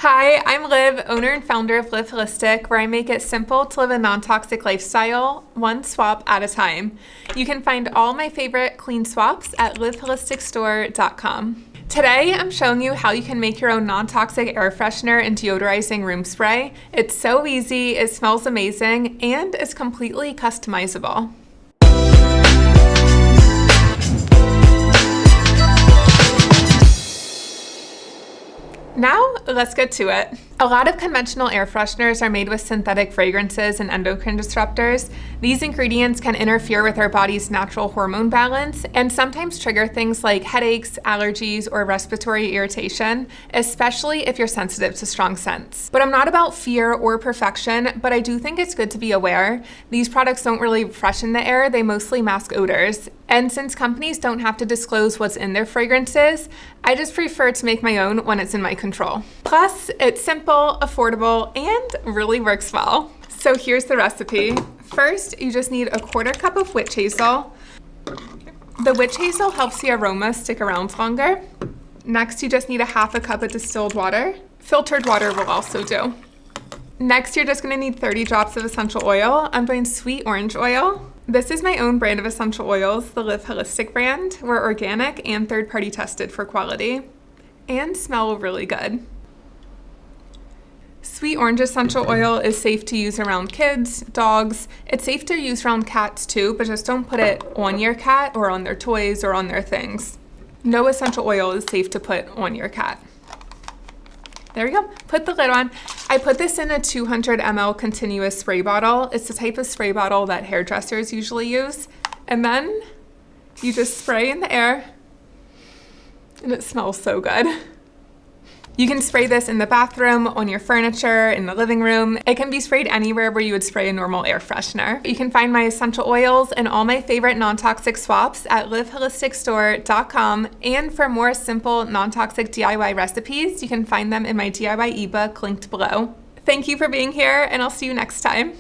Hi, I'm Liv, owner and founder of Liv Holistic, where I make it simple to live a non-toxic lifestyle, one swap at a time. You can find all my favorite clean swaps at livholisticstore.com. Today, I'm showing you how you can make your own non-toxic air freshener and deodorizing room spray. It's so easy, it smells amazing, and it's completely customizable. Now, let's get to it. A lot of conventional air fresheners are made with synthetic fragrances and endocrine disruptors. These ingredients can interfere with our body's natural hormone balance and sometimes trigger things like headaches, allergies, or respiratory irritation, especially if you're sensitive to strong scents. But I'm not about fear or perfection, but I do think it's good to be aware. These products don't really freshen the air, they mostly mask odors. And since companies don't have to disclose what's in their fragrances, I just prefer to make my own when it's in my control. Plus, it's simple, affordable, and really works well. So here's the recipe. First, you just need a 1/4 cup of witch hazel. The witch hazel helps the aroma stick around longer. Next, you just need a 1/2 cup of distilled water. Filtered water will also do. Next, you're just gonna need 30 drops of essential oil. I'm doing sweet orange oil. This is my own brand of essential oils, the Liv Holistic brand. We're organic and third-party tested for quality and smell really good. Sweet orange essential oil is safe to use around kids, dogs. It's safe to use around cats too, but just don't put it on your cat or on their toys or on their things. No essential oil is safe to put on your cat. There we go. Put the lid on. I put this in a 200 ml continuous spray bottle. It's the type of spray bottle that hairdressers usually use. And then you just spray in the air and it smells so good. You can spray this in the bathroom, on your furniture, in the living room. It can be sprayed anywhere where you would spray a normal air freshener. You can find my essential oils and all my favorite non-toxic swaps at livholisticstore.com. And for more simple non-toxic DIY recipes, you can find them in my DIY ebook linked below. Thank you for being here, and I'll see you next time.